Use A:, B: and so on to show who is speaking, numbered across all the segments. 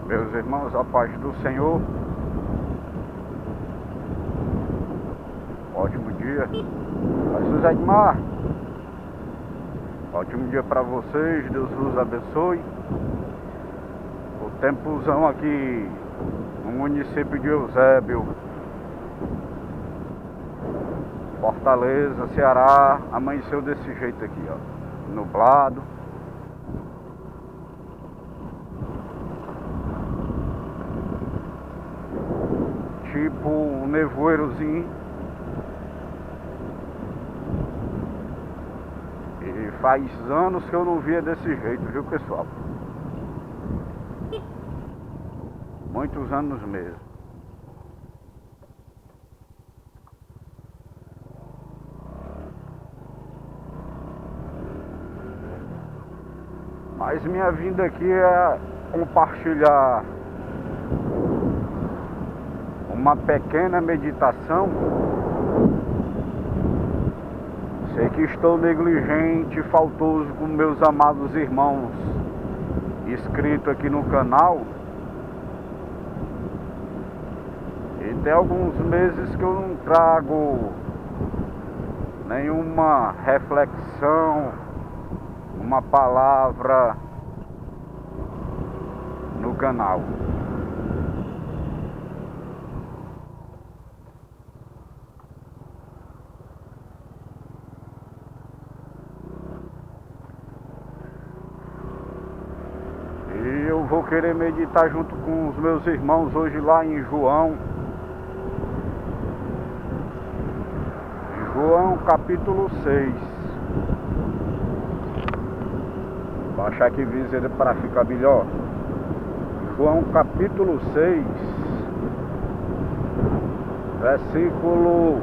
A: Meus irmãos, a paz do Senhor. Ótimo dia. Jesus Edmar. Ótimo dia para vocês. Deus vos abençoe. O tempozão aqui no município de Eusébio, Fortaleza, Ceará, amanheceu desse jeito aqui, ó, nublado. Tipo um nevoeirozinho. E faz anos que eu não via desse jeito, viu, pessoal? Muitos anos mesmo. Mas minha vinda aqui é compartilhar uma pequena meditação. Sei que estou negligente e faltoso com meus amados irmãos inscritos aqui no canal. E tem alguns meses que eu não trago nenhuma reflexão, uma palavra no canal. E eu vou querer meditar junto com os meus irmãos hoje lá em João capítulo 6. Vou baixar aqui viseira para ficar melhor. João capítulo 6, versículo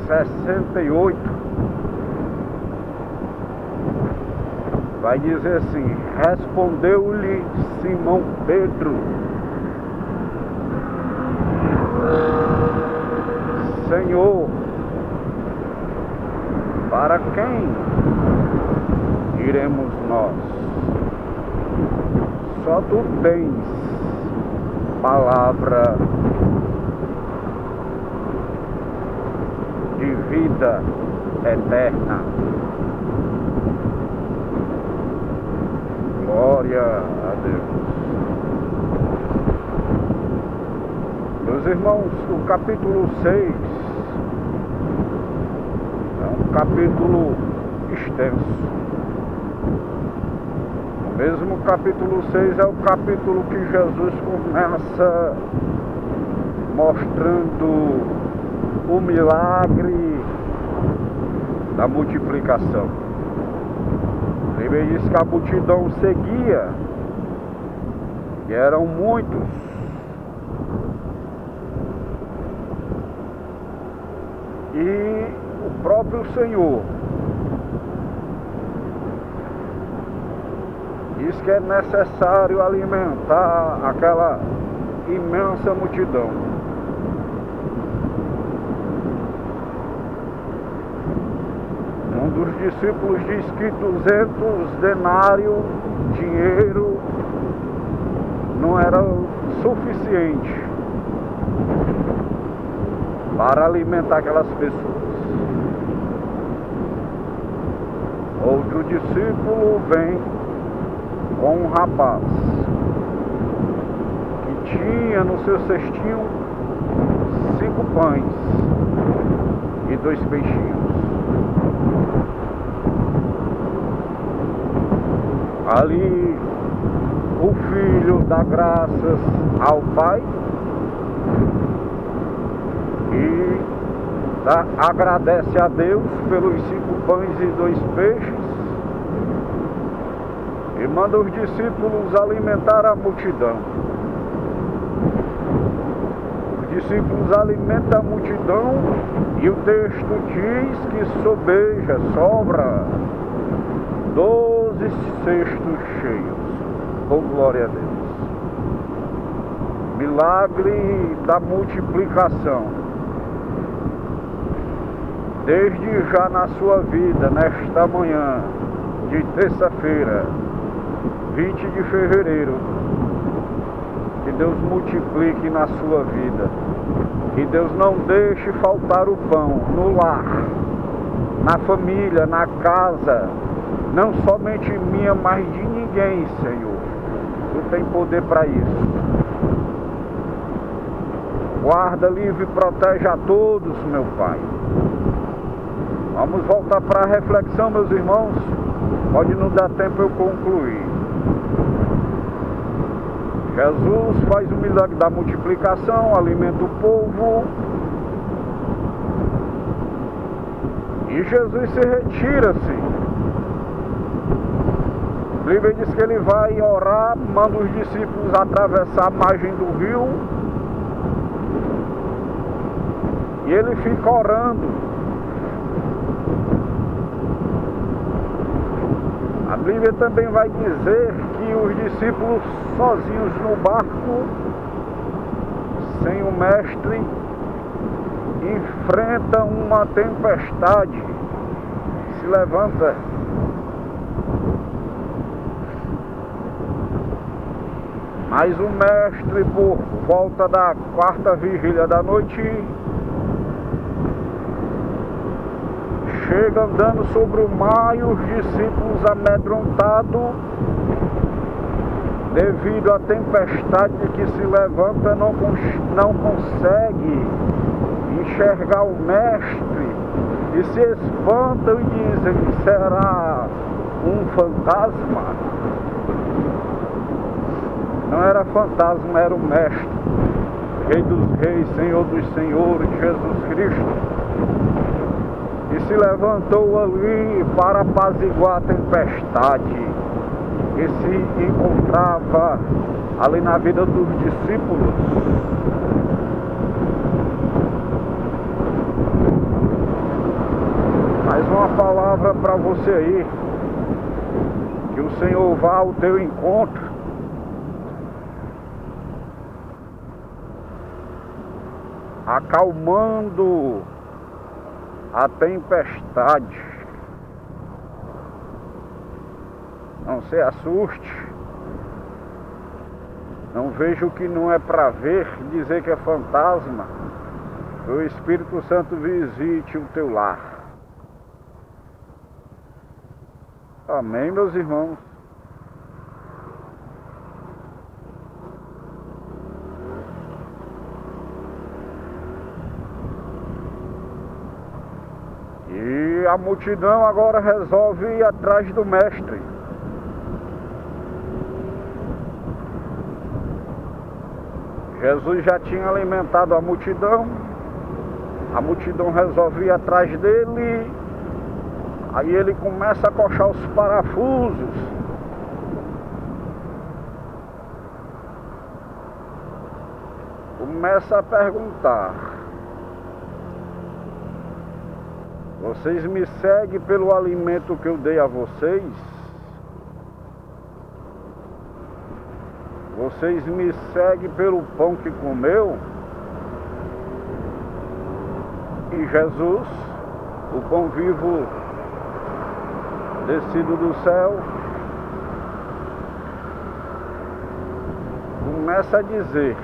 A: 68. Vai dizer assim: respondeu-lhe Simão Pedro: Senhor, para quem iremos nós? Só tu tens palavra de vida eterna. Glória a Deus. Meus irmãos, o capítulo 6 é um capítulo extenso. O mesmo capítulo 6 é o capítulo que Jesus começa mostrando o milagre da multiplicação. Ele diz que a multidão seguia, e eram muitos. E o próprio Senhor diz que é necessário alimentar aquela imensa multidão. Um dos discípulos diz que 200 denários, dinheiro, não era suficiente para alimentar aquelas pessoas. Outro discípulo vem com um rapaz que tinha no seu cestinho 5 pães e 2 peixinhos. Ali o filho dá graças ao pai e agradece a Deus pelos 5 pães e 2 peixes e manda os discípulos alimentar a multidão. Os discípulos alimentam a multidão e o texto diz que sobra 12 cestos cheios. Oh, glória a Deus. Milagre da multiplicação. Desde já na sua vida, nesta manhã de terça-feira, 20 de fevereiro, Que Deus multiplique na sua vida. Que Deus não deixe faltar o pão no lar, na família, na casa, não somente minha, mas de ninguém, Senhor. Tu tem poder para isso. Guarda, livre e protege a todos, meu Pai. Vamos voltar para a reflexão, meus irmãos. Pode não dar tempo eu concluir. Jesus faz o milagre da multiplicação, alimenta o povo. E Jesus se retira-se. A Bíblia diz que ele vai orar, manda os discípulos atravessar a margem do rio. E ele fica orando. A Bíblia também vai dizer que os discípulos sozinhos no barco, sem o mestre, enfrentam uma tempestade, se levanta. Mas o mestre, por volta da quarta vigília da noite, chega andando sobre o mar e os discípulos amedrontados, devido à tempestade que se levanta, não consegue enxergar o mestre e se espantam e dizem: será um fantasma? Não era fantasma, era o mestre, Rei dos reis, Senhor dos senhores, Jesus Cristo. E se levantou ali para apaziguar a tempestade que se encontrava ali na vida dos discípulos. Mais uma palavra para você aí. Que o Senhor vá ao teu encontro. Acalmando a tempestade. Não se assuste. Não veja o que não é para ver, dizer que é fantasma. O Espírito Santo visite o teu lar. Amém, meus irmãos. E a multidão agora resolve ir atrás do mestre. Jesus já tinha alimentado a multidão resolve ir atrás dele. Aí ele começa a coxar os parafusos. Começa a perguntar: vocês me seguem pelo alimento que eu dei a vocês? Vocês me seguem pelo pão que comeu? E Jesus, o pão vivo descido do céu, começa a dizer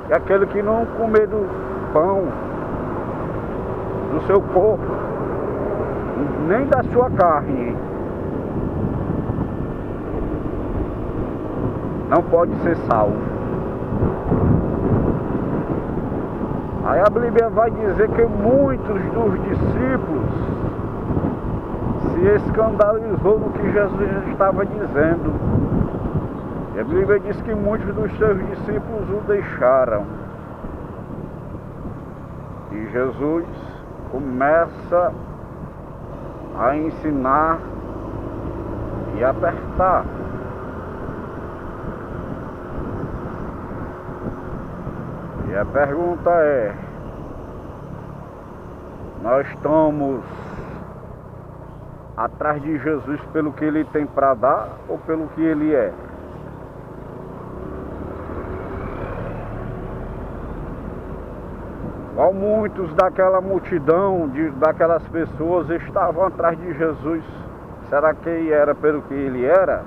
A: que aquele que não comer do pão do seu corpo, nem da sua carne, não pode ser salvo. Aí a Bíblia vai dizer que muitos dos discípulos se escandalizou no que Jesus estava dizendo. E a Bíblia diz que muitos dos seus discípulos o deixaram. E Jesus começa a ensinar e apertar. E a pergunta é: nós estamos atrás de Jesus pelo que ele tem para dar ou pelo que ele é? Igual muitos daquela multidão, daquelas pessoas estavam atrás de Jesus. Será que era pelo que ele era?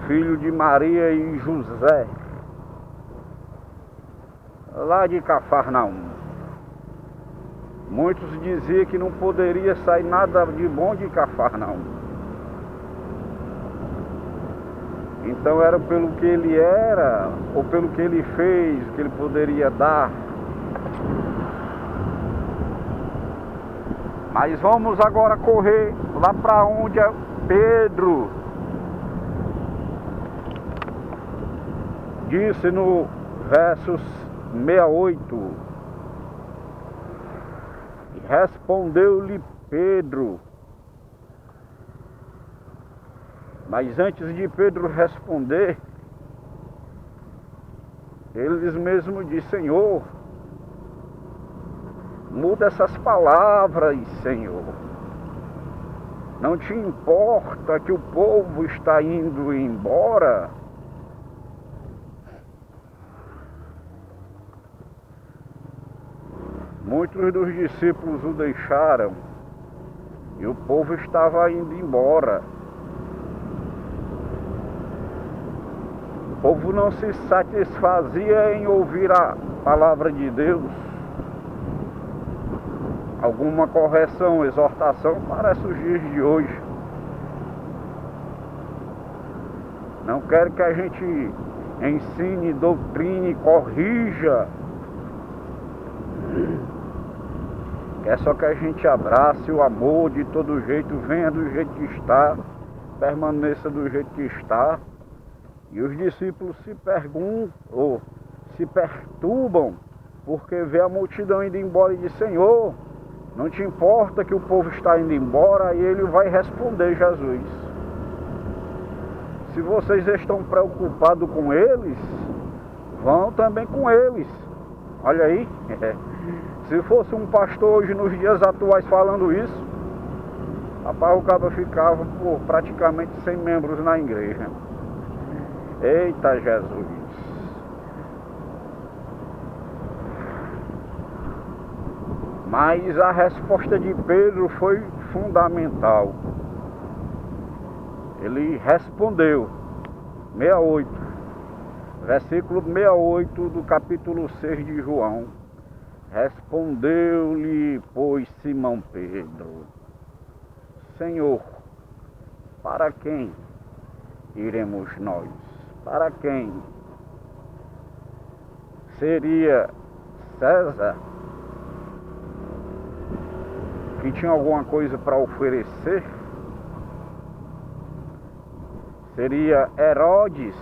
A: filho de Maria e José, lá de Cafarnaum. Muitos diziam que não poderia sair nada de bom de Cafarnaum. Então era pelo que ele era, ou pelo que ele fez, que ele poderia dar. Mas vamos agora correr lá para onde é Pedro disse no versos 68: respondeu-lhe Pedro. Mas antes de Pedro responder, eles mesmos disseram: Senhor, muda essas palavras, Senhor. Não te importa que o povo está indo embora? Muitos dos discípulos o deixaram e o povo estava indo embora. O povo não se satisfazia em ouvir a palavra de Deus. Alguma correção, exortação parece os dias de hoje. Não quero que a gente ensine, doutrine, corrija. É só que a gente abrace o amor de todo jeito, venha do jeito que está, permaneça do jeito que está. E os discípulos se perguntam, ou se perturbam, porque vê a multidão indo embora e diz: Senhor, não te importa que o povo está indo embora? E ele vai responder, Jesus: se vocês estão preocupados com eles, vão também com eles. Olha aí, se fosse um pastor hoje nos dias atuais falando isso, rapaz, o cabo ficava por praticamente 100 membros na igreja. Eita Jesus! Mas a resposta de Pedro foi fundamental. Ele respondeu, 68, versículo 68 do capítulo 6 de João. Respondeu-lhe, pois, Simão Pedro: Senhor, para quem iremos nós? Para quem? Seria César, que tinha alguma coisa para oferecer? Seria Herodes,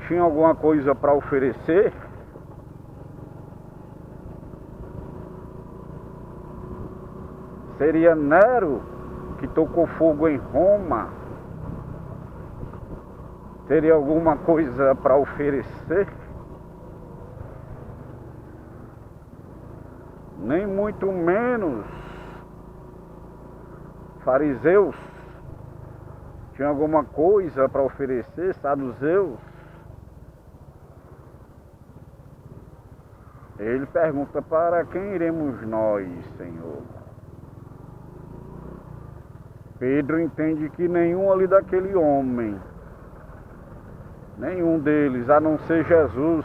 A: tinha alguma coisa para oferecer? Seria Nero, que tocou fogo em Roma? Teria alguma coisa para oferecer? Nem muito menos fariseus tinham alguma coisa para oferecer, saduceus. Ele pergunta: para quem iremos nós, Senhor? Pedro entende que nenhum ali daquele homem, nenhum deles, a não ser Jesus,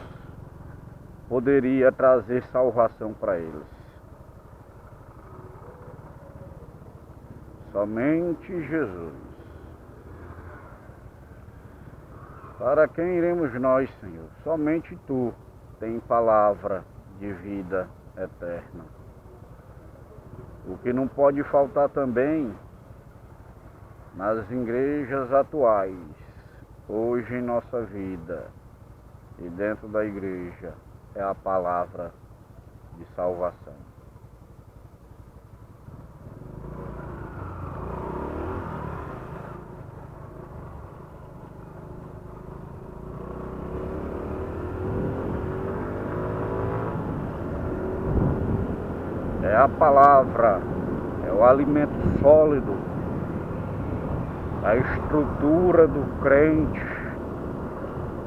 A: poderia trazer salvação para eles. Somente Jesus. Para quem iremos nós, Senhor? Somente Tu tem palavra de vida eterna. O que não pode faltar também nas igrejas atuais, hoje em nossa vida e dentro da igreja, é a palavra de salvação. É a palavra, é o alimento sólido, a estrutura do crente,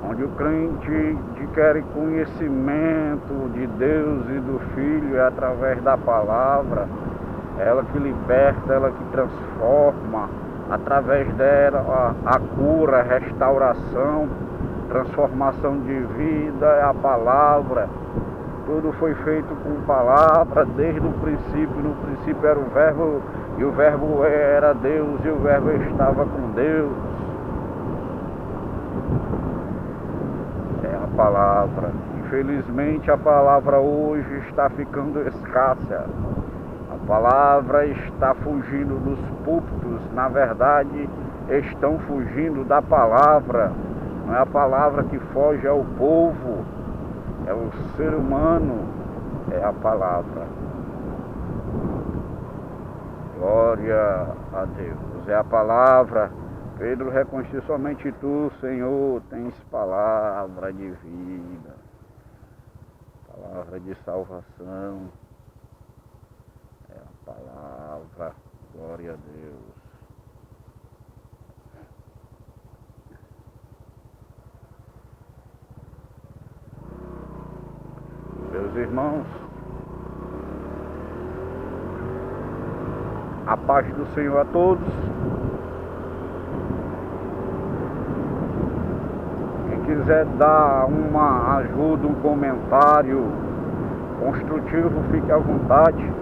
A: onde o crente adquire conhecimento de Deus e do Filho é através da palavra, ela que liberta, ela que transforma, através dela a cura, a restauração, transformação de vida, é a palavra. Tudo foi feito com palavra desde o princípio. No princípio era o Verbo, e o Verbo era Deus, e o Verbo estava com Deus. É a palavra. Infelizmente a palavra hoje está ficando escassa. A palavra está fugindo dos púlpitos. Na verdade, estão fugindo da palavra. Não é a palavra que foge ao povo, é o ser humano, é a palavra. Glória a Deus, é a palavra. Pedro reconheceu: somente tu, Senhor, tens palavra de vida, palavra de salvação. É a palavra. Glória a Deus. Meus irmãos, a paz do Senhor a todos. Quem quiser dar uma ajuda, um comentário construtivo, fique à vontade.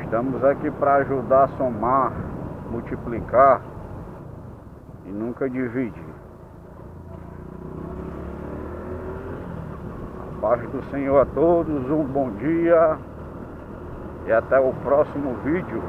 A: Estamos aqui para ajudar a somar, multiplicar e nunca dividir. Paz do Senhor a todos, um bom dia e até o próximo vídeo.